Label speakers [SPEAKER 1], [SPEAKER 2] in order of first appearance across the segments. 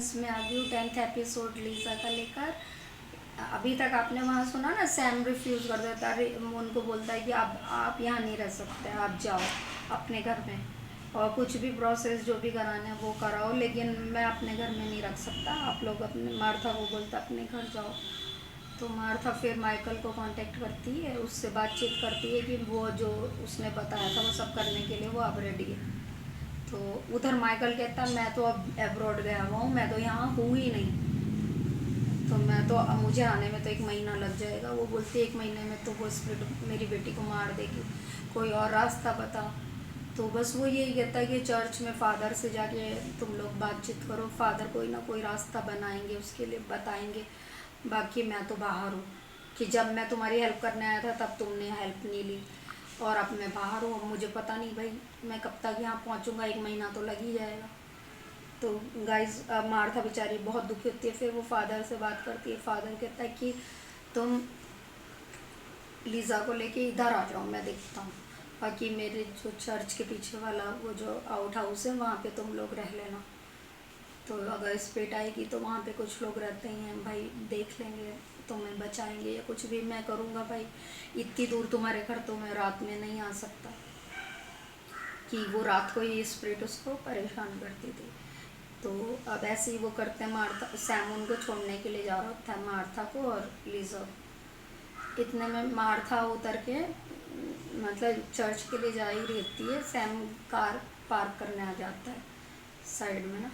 [SPEAKER 1] Guys, मैं आ गई हूँ 10th एपिसोड लीजा का लेकर। अभी तक आपने वहाँ सुना ना, सैम रिफ्यूज़ कर देता है, उनको बोलता है कि आप यहाँ नहीं रह सकते, आप जाओ अपने घर में और कुछ भी प्रोसेस जो भी कराना है वो कराओ, लेकिन मैं अपने घर में नहीं रख सकता, आप लोग अपने मार्था को बोलता अपने घर जाओ। तो मार्था फिर माइकल को कांटेक्ट करती है, उससे बातचीत करती है कि वो जो उसने बताया था वो सब करने के लिए वो अब रेडी है। तो उधर माइकल कहता है मैं तो अब एब्रॉड गया हुआ हूँ, मैं तो यहाँ हूँ ही नहीं, तो मैं तो अब मुझे आने में तो 1 महीना लग जाएगा। वो बोलती है 1 महीने में तो वो स्प्रिट मेरी बेटी को मार देगी, कोई और रास्ता बता। तो बस वो यही कहता है कि चर्च में फादर से जाके तुम लोग बातचीत करो, फादर कोई ना कोई रास्ता बनाएंगे, उसके लिए बताएंगे। बाकी मैं तो बाहर हूँ, कि जब मैं तुम्हारी हेल्प करने आया था तब तुमने हेल्प नहीं ली, और अब मैं बाहर हूँ। अब मुझे पता नहीं भाई मैं कब तक यहाँ पहुँचूँगा, 1 महीना तो लग ही जाएगा। तो गाइस मार्था बेचारी बहुत दुखी होती है, फिर वो फादर से बात करती है। फादर कहता है कि तुम लीज़ा को लेके इधर आ जाओ, मैं देखता हूँ, बाकी मेरे जो चर्च के पीछे वाला वो जो आउट हाउस है वहाँ पे तुम लोग रह लेना। तो अगर स्पिरिट आएगी तो वहाँ पे कुछ लोग रहते ही हैं भाई, देख लेंगे, तुम्हें बचाएंगे या कुछ भी मैं करूँगा भाई। इतनी दूर तुम्हारे घर तो मैं रात में नहीं आ सकता, कि वो रात को ही स्पिरिट उसको परेशान करती थी। तो अब ऐसे ही वो करते हैं, मार्था सैम उनको छोड़ने के लिए जा रहा था, मार्था को और लीजा। इतने में मार्था उतर के मतलब चर्च के लिए जा ही रहती है, सैम कार पार्क करने आ जाता है साइड में ना।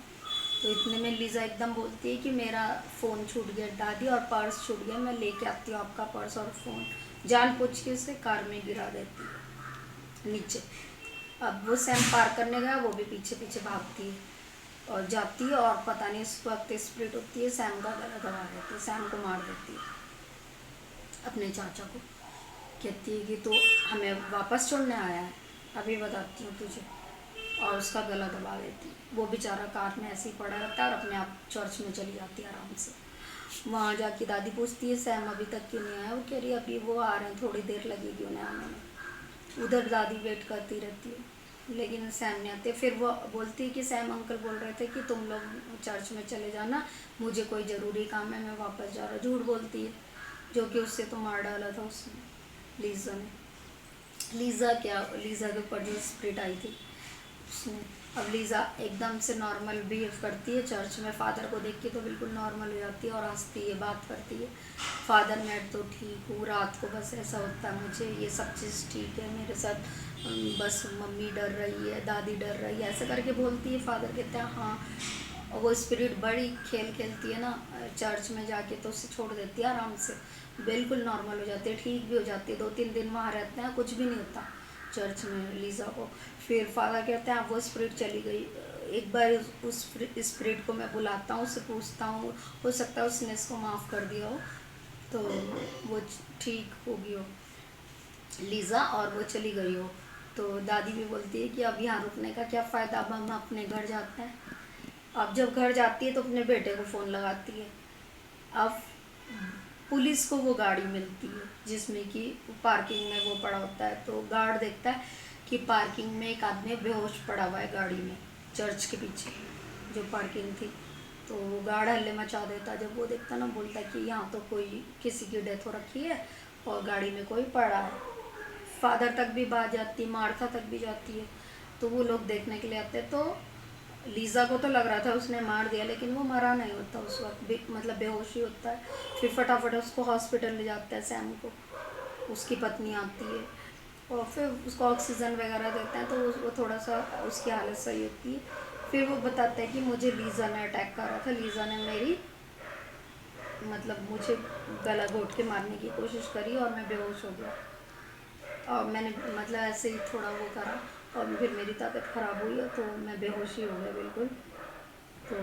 [SPEAKER 1] तो इतने में लीजा एकदम बोलती है कि मेरा फ़ोन छूट गया दादी, और पर्स छूट गया, मैं लेके आती हूँ आपका पर्स और फ़ोन। जान पूछ के उसे कार में गिरा देती है नीचे। अब वो सैम पार्क करने गया, वो भी पीछे पीछे भागती है और जाती है, और पता नहीं उस वक्त स्प्रिट होती है, सैम का गला दबा देती है, सैम को मार देती है अपने चाचा को। कहती है कि तो हमें वापस छोड़ने आया है, अभी बताती हूँ तुझे, और उसका गला दबा देती है। वो बेचारा कार में ऐसे ही पड़ा रहता है और अपने आप चर्च में चली जाती है आराम से। वहाँ जाके दादी पूछती है सैम अभी तक क्यों नहीं आया, वो कह रही है अभी वो आ रहे हैं, थोड़ी देर लगेगी उन्हें आने में। उधर दादी वेट करती रहती है, लेकिन सैम नहीं आते। फिर वो बोलती है कि सैम अंकल बोल रहे थे कि तुम लोग चर्च में चले जाना, मुझे कोई ज़रूरी काम है, मैं वापस जा रहा हूँ। झूठ बोलती है, जो कि उससे तो मार डाला था उसने, लीज़ा ने। लीज़ा क्या, लीज़ा के ऊपर जो स्प्रिट आई थी उसने। अब लीज़ा एकदम से नॉर्मल बिहेव करती है चर्च में, फादर को देख के तो बिल्कुल नॉर्मल हो जाती है और हंसती है, बात करती है। फादर मैं तो ठीक हूँ, रात को बस ऐसा होता है मुझे, ये सब चीज़ ठीक है मेरे साथ, बस मम्मी डर रही है, दादी डर रही है, ऐसे करके बोलती है। फादर कहते हैं हाँ। और वो स्पिरिट बड़ी खेल खेलती है ना चर्च में जाके, तो उसे छोड़ देती है आराम से, बिल्कुल नॉर्मल हो जाती है, ठीक भी हो जाती है। 2-3 दिन वहाँ रहते हैं, कुछ भी नहीं होता चर्च में लीज़ा को। फिर फादर कहते हैं अब वो स्पिरिट चली गई, एक बार उस स्पिरिट को मैं बुलाता हूँ, उससे पूछता हूँ, हो सकता है उसने इसको माफ़ कर दिया हो, तो वो ठीक होगी हो लीज़ा, और वो चली गई हो। तो दादी भी बोलती है कि अब यहाँ रुकने का क्या फ़ायदा, अब हम अपने घर जाते हैं। अब जब घर जाती है तो अपने बेटे को फ़ोन लगाती है। अब पुलिस को वो गाड़ी मिलती है जिसमें कि पार्किंग में वो पड़ा होता है, तो गार्ड देखता है कि पार्किंग में एक आदमी बेहोश पड़ा हुआ है गाड़ी में, चर्च के पीछे जो पार्किंग थी। तो गार्ड हल्ले मचा देता, जब वो देखता ना बोलता है कि यहाँ तो कोई किसी की डेथ हो रखी है और गाड़ी में कोई पड़ा है। फादर तक भी बात जाती, मार्था तक भी जाती है, तो वो लोग देखने के लिए आते हैं। तो लीज़ा को तो लग रहा था उसने मार दिया, लेकिन वो मरा नहीं होता उस वक्त, मतलब बेहोश ही होता है। फिर फटाफट उसको हॉस्पिटल ले जाता है सैम को, उसकी पत्नी आती है और फिर उसको ऑक्सीजन वगैरह देते हैं, तो वो थोड़ा सा उसकी हालत सही होती है। फिर वो बताता है कि मुझे लीज़ा ने अटैक करा था, लीज़ा ने मेरी मतलब मुझे गला घोट के मारने की कोशिश करी और मैं बेहोश हो गया, और मैंने मतलब ऐसे ही थोड़ा वो करा और फिर मेरी तबीयत ख़राब हुई तो मैं बेहोश ही हो गया बिल्कुल। तो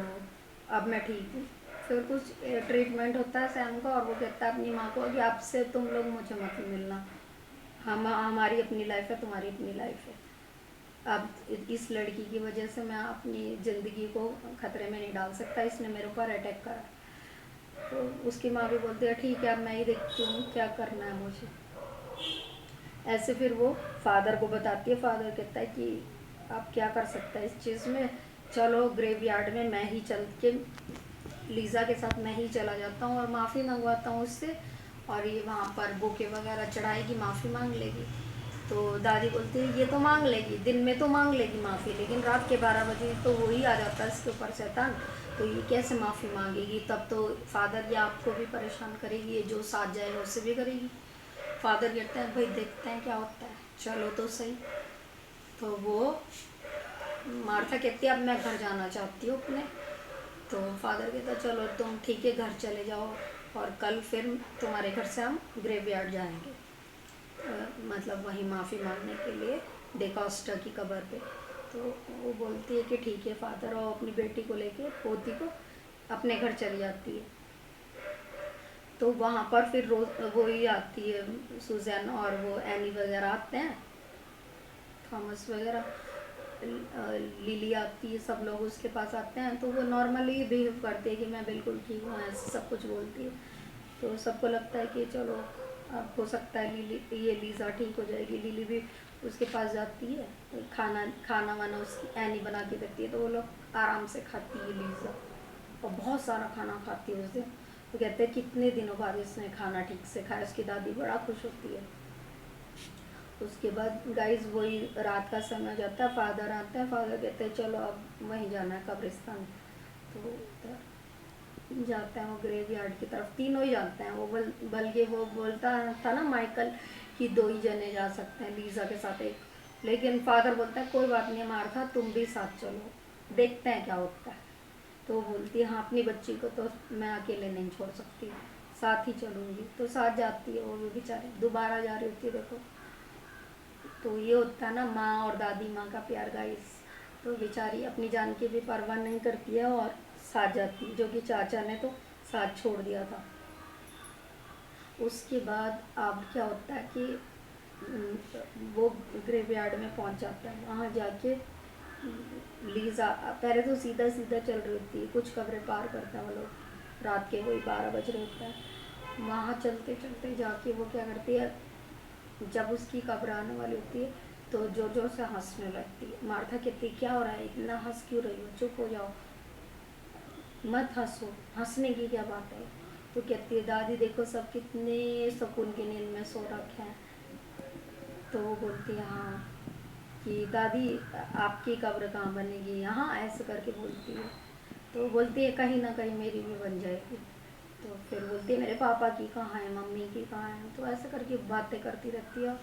[SPEAKER 1] अब मैं ठीक हूँ। फिर कुछ ट्रीटमेंट होता है सैम का, और वो कहता है अपनी माँ को कि आपसे तुम लोग मुझे मत मिलना, हम हमारी अपनी लाइफ है, तुम्हारी अपनी लाइफ है। अब इस लड़की की वजह से मैं अपनी ज़िंदगी को ख़तरे में नहीं डाल सकता, इसने मेरे ऊपर अटैक करा। तो उसकी माँ भी बोलती है ठीक है अब मैं ही देखती हूँ क्या करना है मुझे। ऐसे फिर वो फादर को बताती है, फादर कहता है कि आप क्या कर सकते हैं इस चीज़ में, चलो ग्रेवयार्ड में मैं ही चल के लीज़ा के साथ मैं ही चला जाता हूँ और माफ़ी मंगवाता हूँ उससे, और ये वहाँ पर बुके वगैरह चढ़ाएगी, माफ़ी मांग लेगी। तो दादी बोलती है ये तो मांग लेगी, दिन में तो मांग लेगी माफ़ी, लेकिन रात के 12 बजे तो वही आ जाता है इसके ऊपर शैतान, तो ये कैसे माफ़ी मांगेगी। तब तो फादर या आपको भी परेशान करेगी, ये जो साथ जाएगा उससे भी करेगी। फादर कहते हैं भाई देखते हैं क्या होता है, चलो तो सही। तो वो मार्था कहती है अब मैं घर जाना चाहती हूँ अपने। तो फादर कहता चलो तुम ठीक है घर चले जाओ, और कल फिर तुम्हारे घर से हम ग्रेवयार्ड जाएंगे, मतलब वहीं माफ़ी मांगने के लिए डेकास्टा की कब्र पे। तो वो बोलती है कि ठीक है फादर, और अपनी बेटी को लेके पोती को अपने घर चली जाती है। तो वहाँ पर फिर रोज वो ही आती है सुजैन, और वो एनी वगैरह आते हैं, थॉमस वगैरह, लिली आती है, सब लोग उसके पास आते हैं। तो वो नॉर्मली बिहेव करती है कि मैं बिल्कुल ठीक हूँ, ऐसे सब कुछ बोलती है। तो सबको लगता है कि चलो अब हो सकता है लिली ये लीज़ा ठीक हो जाएगी। लिली भी उसके पास जाती है, खाना खाना वाना उसकी एनी बना के देती है, तो वो लोग आराम से खाती है लीज़ा, और बहुत सारा खाना खाती है उस दिन। तो कहते हैं कितने दिनों बाद इसने खाना ठीक से खाया, उसकी दादी बड़ा खुश होती है। उसके बाद गाइस वही रात का समय हो जाता है, फादर आते हैं, फादर कहते हैं चलो अब वहीं जाना है कब्रिस्तान। तो उधर जाते हैं वो ग्रेवयार्ड की तरफ, तीनों ही जाते हैं। वो बल्कि वो बोलता था ना माइकल कि 2 ही जने जा सकते हैं लीज़ा के साथ एक, लेकिन फादर बोलता है कोई बात नहीं मार्था तुम भी साथ चलो, देखते हैं क्या होता है। तो वो बोलती है हाँ अपनी बच्ची को तो मैं अकेले नहीं छोड़ सकती, साथ ही चलूँगी। तो साथ जाती है वो भी बेचारी, दोबारा जा रही होती है देखो। तो ये होता है ना माँ और दादी माँ का प्यार गाइस। तो बेचारी अपनी जान की भी परवाह नहीं करती है और साथ जाती है, जो कि चाचा ने तो साथ छोड़ दिया था। उसके बाद अब क्या होता है कि वो ग्रेवयार्ड में पहुंच जाता है। वहाँ जाके लीज़ा पहले तो सीधा सीधा चल रही होती है, कुछ कब्रें पार करता है वो लोग, रात के वही 12 बज रहे होता है। वहाँ चलते चलते जाके वो क्या करती है, जब उसकी कब्र आने वाली होती है तो जोर जोर से हंसने लगती है। मार्था कहती है क्या हो रहा है, इतना हंस क्यों रही हो, चुप हो जाओ, मत हंसो, हंसने की क्या बात है। तो कहती है दादी देखो सब कितने सुकून की नींद में सो रखे हैं। तो वो बोलती है हाँ कि दादी आपकी कब्र कहाँ बनेगी यहाँ, ऐसे करके बोलती है। तो वो बोलती है कहीं ना कहीं मेरी भी बन जाएगी। तो फिर बोलती है मेरे पापा की कहाँ है, मम्मी की कहाँ है। तो ऐसे करके बातें करती रहती है।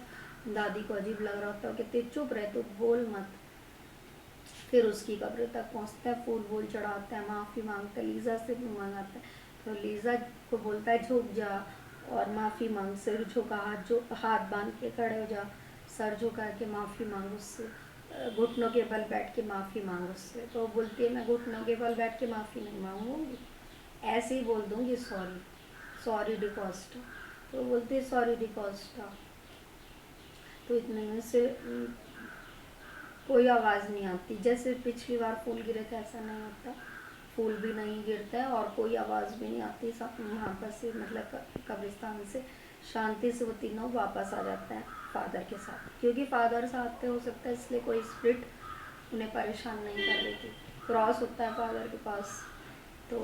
[SPEAKER 1] दादी को अजीब लग रहा होता है, कहते चुप रहे तो बोल मत। फिर उसकी कब्र तक पहुँचता है, फूल वूल चढ़ाता है, माफ़ी मांगता है, लीज़ा से भी मांगाता है। तो लीज़ा को बोलता है झुक जा और माफ़ी मांग, सिर झुका, हाथ बांध के खड़े हो जा, सर झुका के माफ़ी मांग उससे, घुटनों के बल बैठ के माफ़ी मांग उससे। तो वो बोलती है मैं घुटनों के बल बैठ के माफ़ी नहीं मांगूंगी, ऐसे ही बोल दूंगी सॉरी, सॉरी डिकॉस्टा। तो बोलती है सॉरी डिकॉस्टा। तो इतने में से कोई आवाज़ नहीं आती, जैसे पिछली बार फूल गिरे थे ऐसा नहीं होता, फूल भी नहीं गिरता है और कोई आवाज़ भी नहीं आती। सब वहाँ पर से मतलब कब्रिस्तान से शांति से वो तीनों वापस आ जाते हैं फादर के साथ, क्योंकि फादर साथ थे, हो सकता है इसलिए कोई स्पिरिट उन्हें परेशान नहीं कर रही थी। क्रॉस होता है फादर के पास, तो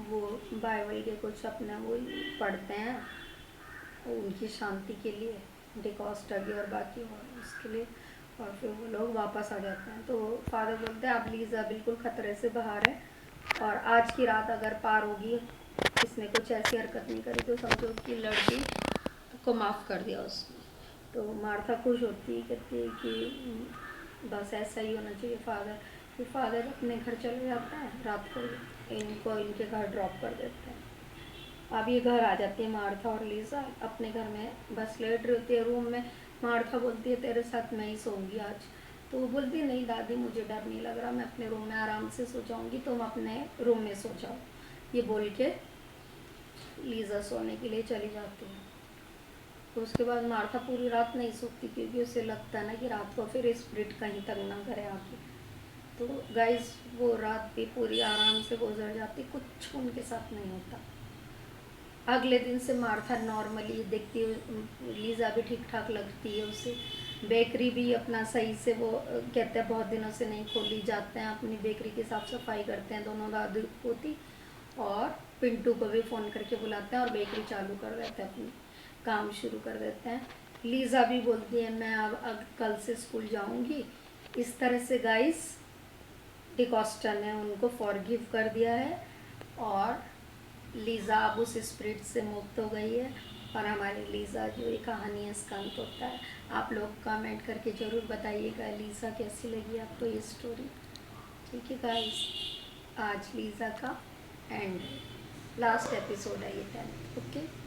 [SPEAKER 1] वो बाइबल के कुछ अपने वो पढ़ते हैं उनकी शांति के लिए, डिकॉस्टा की और बाकी और उसके लिए, और फिर वो लोग वापस आ जाते हैं। तो फादर बोलते हैं अब लीज़ा बिल्कुल ख़तरे से बाहर है, और आज की रात अगर पार होगी, इसने कुछ ऐसी हरकत नहीं करी, तो समझो कि लड़की को माफ़ कर दिया उसने। तो मार्था खुश होती है, कहती है कि बस ऐसा ही होना चाहिए फादर। फिर फादर अपने घर चले जाते हैं, रात को इनको इनके घर ड्रॉप कर देते हैं। अब ये घर आ जाती है मार्था और लीज़ा अपने घर में, बस लेट रही होती है रूम में। मार्था बोलती है तेरे साथ मैं ही सोऊंगी आज। तो वो बोलती है नहीं दादी मुझे डर नहीं लग रहा, मैं अपने रूम में आराम से सो जाऊँगी, तुम अपने रूम में सो जाओ। ये बोल के लीज़ा सोने के लिए चली जाती है। तो उसके बाद मार्था पूरी रात नहीं सोती, क्योंकि उसे लगता है ना कि रात को फिर स्पिरिट कहीं तक ना करे आके। तो गाइस वो रात भी पूरी आराम से गुजर जाती, कुछ उनके साथ नहीं होता। अगले दिन से मार्था नॉर्मली दिखती है, लीज़ा भी ठीक ठाक लगती है उसे, बेकरी भी अपना सही से वो कहते हैं बहुत दिनों से नहीं खोली, जाते हैं अपनी बेकरी की साफ़ सफाई करते हैं दोनों दादी पोती, और पिंटू को भी फ़ोन करके बुलाते हैं और बेकरी चालू कर देते हैं, अपनी काम शुरू कर देते हैं। लीज़ा भी बोलती है मैं अब कल से स्कूल जाऊंगी। इस तरह से गाइस डिकॉस्टा ने उनको फॉरगिव कर दिया है और लीज़ा अब उस स्पिरिट से मुक्त हो गई है। और हमारी लीज़ा जो ये कहानी है इसका अंत होता है। आप लोग कमेंट करके ज़रूर बताइएगा लीज़ा कैसी लगी आपको ये स्टोरी। ठीक है गाइस, आज लीज़ा का एंड लास्ट एपिसोड है ये 10। ओके।